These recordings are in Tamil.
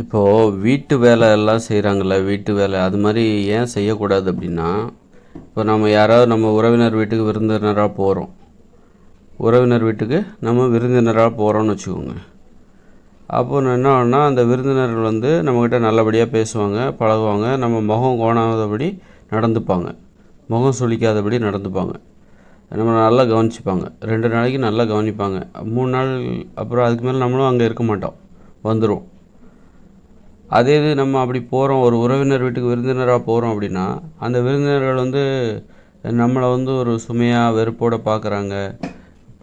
இப்போது வீட்டு வேலை எல்லாம் செய்கிறாங்கள்ல, வீட்டு வேலை அது மாதிரி ஏன் செய்யக்கூடாது அப்படின்னா, இப்போ நம்ம யாராவது நம்ம உறவினர் வீட்டுக்கு விருந்தினராக போகிறோம். உறவினர் வீட்டுக்கு நம்ம விருந்தினராக போகிறோம்னு வச்சுக்கோங்க. அப்போ என்ன ஆகும்னா, அந்த விருந்தினர்கள் வந்து நம்மக்கிட்ட நல்லபடியாக பேசுவாங்க, பழகுவாங்க, நம்ம முகம் கோணாதபடி நடந்துப்பாங்க, முகம் சுளிக்காதபடி நடந்துப்பாங்க, நம்ம நல்லா கவனிச்சுப்பாங்க. 2 நாளைக்கு நல்லா கவனிப்பாங்க. 3 நாள் அப்புறம் அதுக்கு மேலே நம்மளும் அங்கே இருக்க மாட்டோம், வந்துடும். அதே இது நம்ம அப்படி போகிறோம், ஒரு உறவினர் வீட்டுக்கு விருந்தினராக போகிறோம் அப்படின்னா, அந்த விருந்தினர்கள் வந்து நம்மளை வந்து ஒரு சுமையாக வெறுப்போடு பார்க்குறாங்க,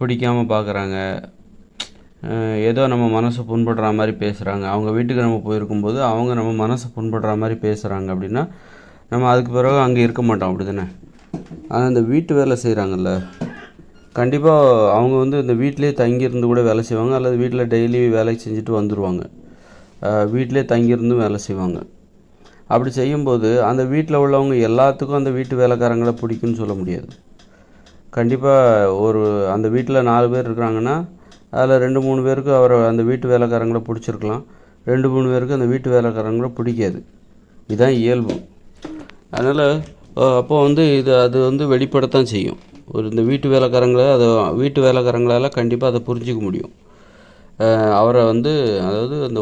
பிடிக்காமல் பார்க்குறாங்க, ஏதோ நம்ம மனசை புண்படுற மாதிரி பேசுகிறாங்க. அவங்க வீட்டுக்கு நம்ம போயிருக்கும்போது அவங்க நம்ம மனசை புண்படுற மாதிரி பேசுகிறாங்க அப்படின்னா, நம்ம அதுக்கு பிறகு அங்கே இருக்க மாட்டோம், அப்படி தானே? ஆனால் இந்த வீட்டு வேலை செய்கிறாங்கல்ல, கண்டிப்பாக அவங்க வந்து இந்த வீட்டிலே தங்கியிருந்து கூட வேலை செய்வாங்க, அல்லது வீட்டில் டெய்லி வேலை செஞ்சுட்டு வந்துடுவாங்க. வீட்டிலே தங்கியிருந்தும் வேலை செய்வாங்க. அப்படி செய்யும்போது அந்த வீட்டில் உள்ளவங்க எல்லாத்துக்கும் அந்த வீட்டு வேலைக்காரங்களை பிடிக்குன்னு சொல்ல முடியாது. கண்டிப்பாக அந்த வீட்டில் 4 பேர் இருக்கிறாங்கன்னா, அதில் 2-3 பேருக்கு அந்த வீட்டு வேலைக்காரங்களை பிடிச்சிருக்கலாம், 2-3 பேருக்கு அந்த வீட்டு வேலைக்காரங்களை பிடிக்காது. இதுதான் இயல்பு. அதனால் அப்போது வந்து அது வந்து வெளிப்படத்தான் செய்யும். இந்த வீட்டு வேலைக்காரங்களால் கண்டிப்பாக அதை புரிஞ்சிக்க முடியும். அவரை வந்து, அதாவது அந்த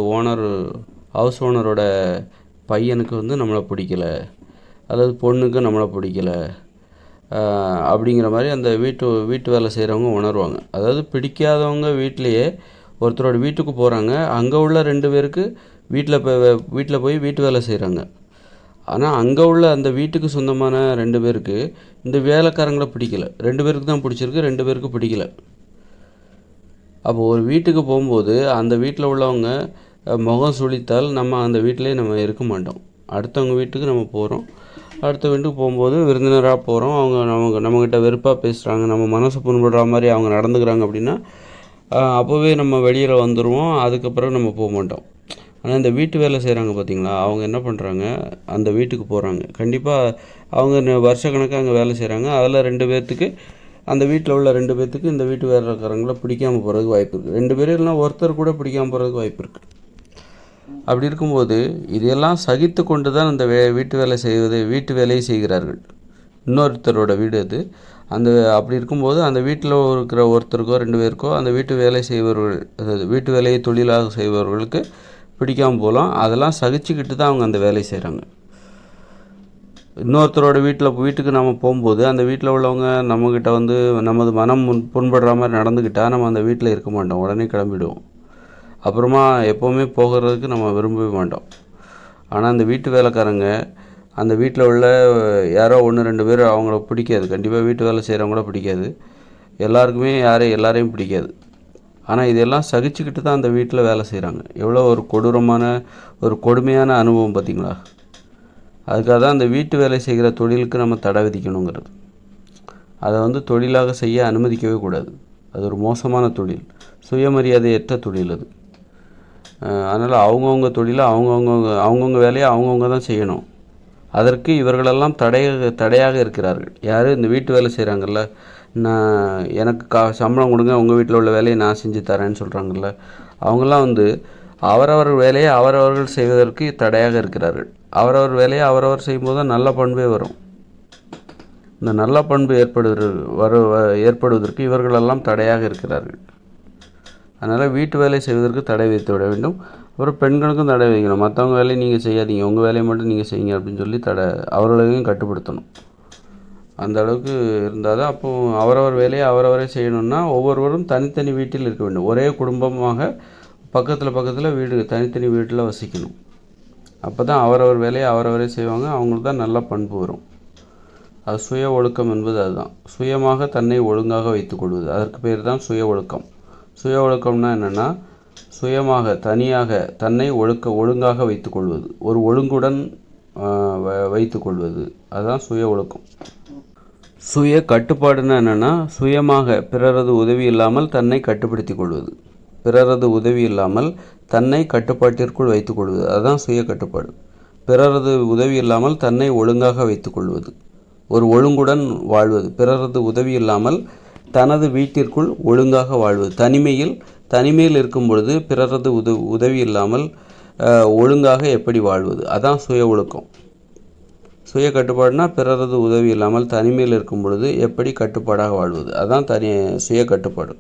ஹவுஸ் ஓனரோட பையனுக்கு வந்து நம்மளை பிடிக்கல, அல்லது பொண்ணுக்கு நம்மளை பிடிக்கல, அப்படிங்கிற மாதிரி அந்த வீட்டு வேலை செய்கிறவங்க உணர்வாங்க. அதாவது பிடிக்காதவங்க வீட்டிலையே ஒருத்தரோட வீட்டுக்கு போகிறாங்க, அங்கே உள்ள 2 பேருக்கு வீட்டில் போய் வீட்டு வேலை செய்கிறாங்க. ஆனால் அங்கே உள்ள அந்த வீட்டுக்கு சொந்தமான 2 பேருக்கு இந்த வேலைக்காரங்களை பிடிக்கல. 2 பேருக்கு தான் பிடிச்சிருக்கு, 2 பேருக்கு பிடிக்கல. அப்போ ஒரு வீட்டுக்கு போகும்போது அந்த வீட்டில் உள்ளவங்க முகம் சுளித்தால் நம்ம அந்த வீட்டிலே நம்ம இருக்க மாட்டோம். அடுத்தவங்க வீட்டுக்கு நம்ம போகிறோம், அடுத்த வீட்டுக்கு போகும்போது விருந்தினராக போகிறோம், அவங்க நம்மக்கிட்ட வெறுப்பாக பேசுகிறாங்க, நம்ம மனசு புண்படுற மாதிரி அவங்க நடந்துக்கிறாங்க அப்படின்னா, அப்போவே நம்ம வெளியில் வந்துடுவோம், அதுக்கப்புறம் நம்ம போக மாட்டோம். ஆனால் இந்த வீட்டு வேலை செய்கிறாங்க பார்த்தீங்களா, அவங்க என்ன பண்ணுறாங்க, அந்த வீட்டுக்கு போகிறாங்க. கண்டிப்பாக அவங்க வருஷக்கணக்காக அங்கே வேலை செய்கிறாங்க. அதில் 2 பேர்த்துக்கு, அந்த வீட்டில் உள்ள 2 பேர்த்துக்கு இந்த வீட்டு வேலைக்காரங்களை பிடிக்காமல் போகிறதுக்கு வாய்ப்பு இருக்குது. 2 பேரும் இல்லைனா ஒருத்தர் கூட பிடிக்காமல் போகிறதுக்கு வாய்ப்பு இருக்குது. அப்படி இருக்கும்போது இதையெல்லாம் சகித்து கொண்டு தான் அந்த வீட்டு வேலையை செய்கிறார்கள். இன்னொருத்தரோட வீடு அது. அப்படி இருக்கும்போது அந்த வீட்டில் இருக்கிற ஒருத்தருக்கோ 2 பேருக்கோ அந்த வீட்டு வேலை செய்பவர்கள், அதாவது வீட்டு வேலையை தொழிலாக செய்பவர்களுக்கு பிடிக்காமல் போகலாம். அதெல்லாம் சகிச்சுக்கிட்டு தான் அவங்க அந்த வேலையை செய்கிறாங்க. இன்னொருத்தரோட வீட்டுக்கு நம்ம போகும்போது அந்த வீட்டில் உள்ளவங்க நம்மக்கிட்ட வந்து நமது மனம் புண்படுற மாதிரி நடந்துக்கிட்டால் நம்ம அந்த வீட்டில் இருக்க மாட்டோம், உடனே கிளம்பிடுவோம். அப்புறமா எப்போவுமே போகிறதுக்கு நம்ம விரும்பவே மாட்டோம். ஆனால் அந்த வீட்டு வேலைக்காரங்க அந்த வீட்டில் உள்ள யாரோ 1-2 பேர் அவங்கள பிடிக்காது. கண்டிப்பாக வீட்டு வேலை செய்கிறவங்கள பிடிக்காது, எல்லாருக்குமே எல்லாரையும் பிடிக்காது. ஆனால் இதெல்லாம் சகிச்சுக்கிட்டு தான் அந்த வீட்டில் வேலை செய்கிறாங்க. எவ்வளோ ஒரு கொடுமையான அனுபவம் பார்த்திங்களா? அதுக்காக தான் அந்த வீட்டு வேலை செய்கிற தொழிலுக்கு நம்ம தடை விதிக்கணுங்கிறது. அதை வந்து தொழிலாக செய்ய அனுமதிக்கவே கூடாது. அது ஒரு மோசமான தொழில், சுயமரியாதையற்ற தொழில் அது. அதனால் அவங்கவுங்க தொழிலை அவங்கவுங்க வேலையை அவங்கவுங்க தான் செய்யணும். அதற்கு இவர்களெல்லாம் தடையாக இருக்கிறார்கள். யார்? இந்த வீட்டு வேலை செய்கிறாங்கல்ல, எனக்கு சம்பளம் கொடுங்க, உங்கள் வீட்டில் உள்ள வேலையை நான் செஞ்சு தரேன்னு சொல்கிறாங்கல்ல, அவங்கெல்லாம் வந்து அவரவர் வேலையை அவரவர்கள் செய்வதற்கு தடையாக இருக்கிறார்கள். அவரவர் வேலையை அவரவர் செய்யும்போது தான் நல்ல பண்பே வரும். இந்த நல்ல பண்பு ஏற்படுவதற்கு இவர்களெல்லாம் தடையாக இருக்கிறார்கள். அதனால் வீட்டு வேலை செய்வதற்கு தடை வைத்து விட வேண்டும். அப்புறம் பெண்களுக்கும் தடை வைக்கணும். மற்றவங்க வேலையை நீங்கள் செய்யாதீங்க, உங்கள் வேலையை மட்டும் நீங்கள் செய்யுங்க அப்படின்னு சொல்லி அவர்களையும் கட்டுப்படுத்தணும். அந்த அளவுக்கு இருந்தால் தான் அப்போது அவரவர் வேலையை அவரவரே செய்யணும்னா ஒவ்வொருவரும் தனித்தனி வீட்டில் இருக்க வேண்டும். ஒரே குடும்பமாக பக்கத்தில் வீடு, தனித்தனி வீட்டில் வசிக்கணும். அப்போ தான் அவரவர் வேலையை அவரவரே செய்வாங்க, அவங்களுக்கு தான் நல்ல பண்பு வரும். அது சுய ஒழுக்கம் என்பது அதுதான். சுயமாக தன்னை ஒழுங்காக வைத்துக்கொள்வது, அதற்கு பேர் தான் சுய ஒழுக்கம். சுய ஒழுக்கம்னா என்னென்னா, சுயமாக தனியாக தன்னை ஒழுங்காக வைத்துக்கொள்வது, ஒரு ஒழுங்குடன் வைத்துக்கொள்வது, அதுதான் சுய ஒழுக்கம். சுய கட்டுப்பாடுன்னா என்னென்னா, சுயமாக பிறரது உதவி இல்லாமல் தன்னை கட்டுப்படுத்தி கொள்வது, பிறரது உதவி இல்லாமல் தன்னை கட்டுப்பாட்டிற்குள் வைத்துக்கொள்வது, அதுதான் சுய கட்டுப்பாடு. பிறரது உதவி இல்லாமல் தன்னை ஒழுங்காக வைத்துக்கொள்வது, ஒரு ஒழுங்குடன் வாழ்வது, பிறரது உதவி இல்லாமல் தனது வீட்டிற்குள் ஒழுங்காக வாழ்வது, தனிமையில் இருக்கும் பொழுது பிறரது உதவி இல்லாமல் ஒழுங்காக எப்படி வாழ்வது, அதான் சுய ஒழுக்கம். சுய கட்டுப்பாடுனா பிறரது உதவி இல்லாமல் தனிமையில் இருக்கும் பொழுது எப்படி கட்டுப்பாடாக வாழ்வது, அதான் சுய கட்டுப்பாடு.